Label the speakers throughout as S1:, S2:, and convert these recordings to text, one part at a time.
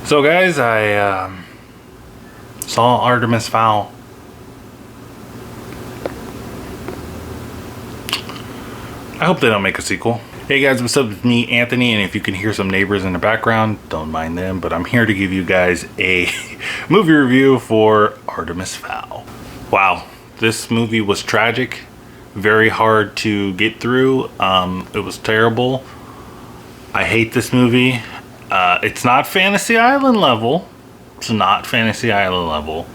S1: So guys, I saw Artemis Fowl. I hope they don't make a sequel. Hey guys, what's up? It's me, Anthony, and if you can hear some neighbors in the background, don't mind them, but I'm here to give you guys a movie review for Artemis Fowl. Wow, this movie was tragic, very hard to get through. It was terrible. I hate this movie. It's not Fantasy Island level. It's not Fantasy Island level.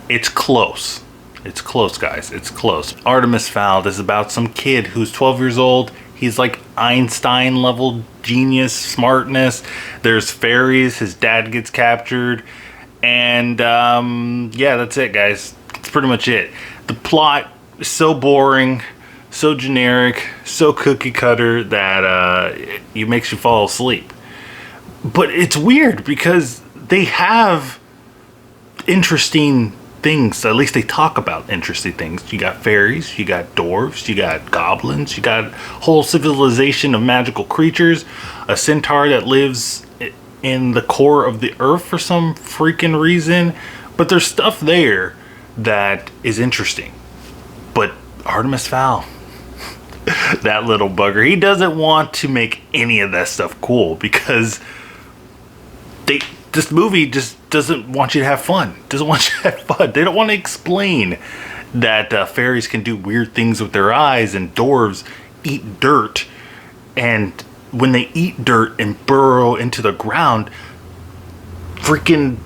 S1: It's close. It's close, guys. It's close. Artemis Fowl. This is about some kid who's 12 years old. He's like Einstein level genius, smartness. There's fairies. His dad gets captured. And yeah, that's it, guys. That's pretty much it. The plot is so boring, so generic, so cookie cutter that it makes you fall asleep. But it's weird because they have interesting things. At least they talk about interesting things. You got fairies, you got dwarves, you got goblins, you got a whole civilization of magical creatures, a centaur that lives in the core of the earth for some freaking reason. But there's stuff there that is interesting. But Artemis Fowl, that little bugger, he doesn't want to make any of that stuff cool because this movie just doesn't want you to have fun. Doesn't want you to have fun. They don't want to explain that fairies can do weird things with their eyes and dwarves eat dirt. And when they eat dirt and burrow into the ground, freaking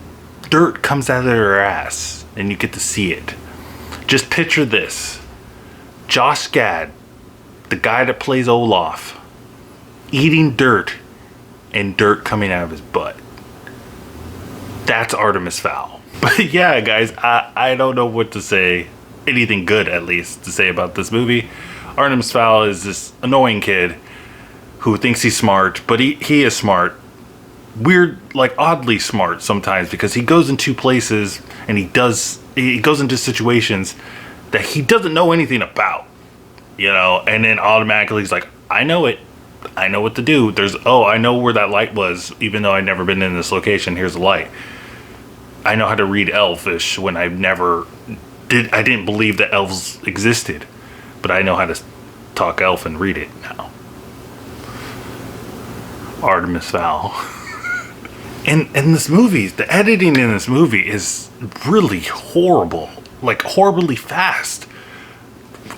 S1: dirt comes out of their ass and you get to see it. Just picture this. Josh Gad, the guy that plays Olaf, eating dirt and dirt coming out of his butt. That's Artemis Fowl. But yeah, guys, I don't know what to say, anything good at least, to say about this movie. Artemis Fowl is this annoying kid who thinks he's smart, but he is smart. Weird, like oddly smart sometimes, because he goes into places and he goes into situations that he doesn't know anything about, you know, and then automatically he's like, I know it. I know what to do. I know where that light was, even though I've never been in this location. Here's the light. I know how to read Elvish when I didn't believe that elves existed, but I know how to talk elf and read it now. Artemis Fowl. And this movie, the editing in this movie is really horrible, like horribly fast.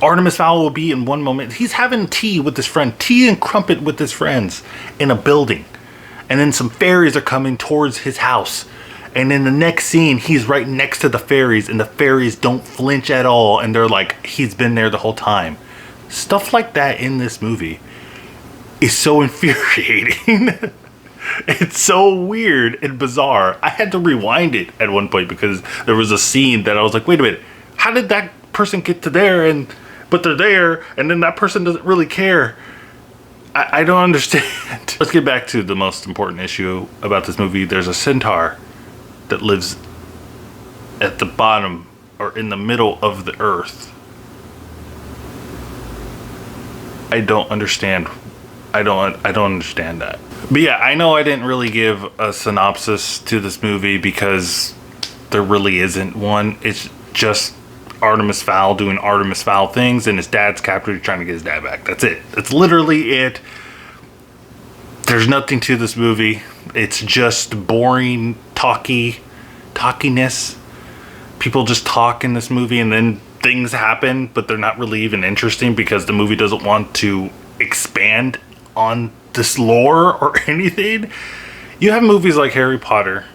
S1: Artemis Fowl will be in one moment, he's having tea with his friend, tea and crumpet with his friends in a building. And then some fairies are coming towards his house. And in the next scene, he's right next to the fairies, and the fairies don't flinch at all. And they're like, he's been there the whole time. Stuff like that in this movie is so infuriating. It's so weird and bizarre. I had to rewind it at one point because there was a scene that I was like, wait a minute, how did that person get to there? But they're there, and then that person doesn't really care. I don't understand. Let's get back to the most important issue about this movie. There's a centaur that lives at the bottom or in the middle of the earth. I don't understand. I don't understand that. But yeah, I know I didn't really give a synopsis to this movie because there really isn't one. It's just Artemis Fowl doing Artemis Fowl things, and his dad's captured trying to get his dad back. That's it. That's literally it. There's nothing to this movie. It's just boring talkiness. People just talk in this movie, and then things happen, but they're not really even interesting because the movie doesn't want to expand on this lore or anything. You have movies like Harry Potter,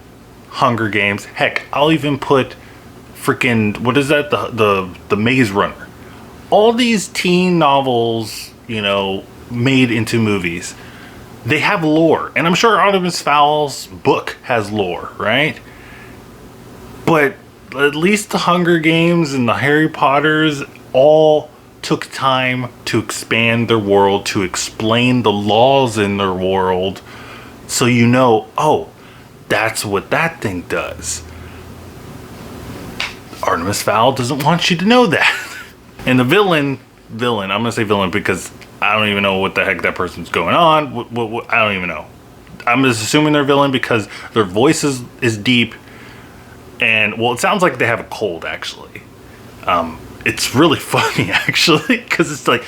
S1: Hunger Games. Heck, I'll even put freaking, what is that? The Maze Runner. All these teen novels, you know, made into movies. They have lore, and I'm sure Artemis Fowl's book has lore, right? But at least the Hunger Games and the Harry Potters all took time to expand their world, to explain the laws in their world, so you know, oh, that's what that thing does. Artemis Fowl doesn't want you to know that. And the villain, I'm gonna say villain because I don't even know what the heck that person's going on. I don't even know. I'm just assuming they're villain because their voice is deep, and well, it sounds like they have a cold actually. It's really funny actually because it's like,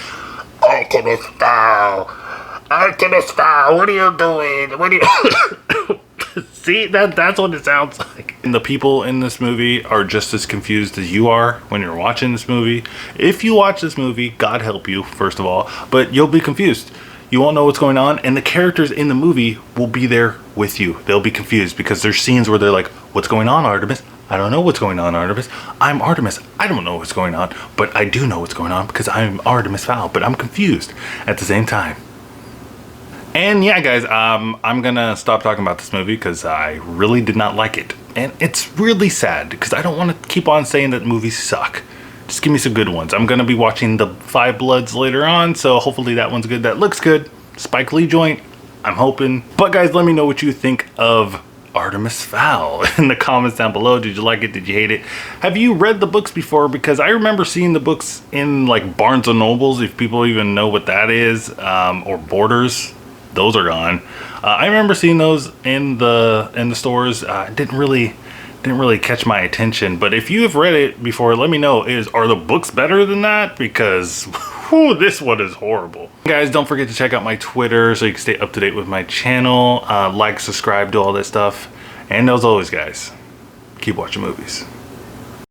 S1: Artemis Fowl, Artemis Fowl, what are you doing? What are you? See, that's what it sounds like. And the people in this movie are just as confused as you are when you're watching this movie. If you watch this movie, God help you, first of all, but you'll be confused. You won't know what's going on, and the characters in the movie will be there with you. They'll be confused because there's scenes where they're like, what's going on, Artemis? I don't know what's going on, Artemis. I'm Artemis. I don't know what's going on, but I do know what's going on because I'm Artemis Fowl, but I'm confused at the same time. And yeah, guys, I'm gonna stop talking about this movie because I really did not like it. And it's really sad because I don't want to keep on saying that movies suck. Just give me some good ones. I'm gonna be watching The Five Bloods later on, so hopefully that one's good. That looks good. Spike Lee joint, I'm hoping. But guys, let me know what you think of Artemis Fowl in the comments down below. Did you like it? Did you hate it? Have you read the books before? Because I remember seeing the books in like Barnes and Nobles, if people even know what that is, or Borders. Those are gone. I remember seeing those in the stores. Didn't really catch my attention. But if you have read it before, let me know. Are the books better than that? Because whew, this one is horrible. Guys, don't forget to check out my Twitter so you can stay up to date with my channel. Like, subscribe, do all that stuff. And as always, guys, keep watching movies.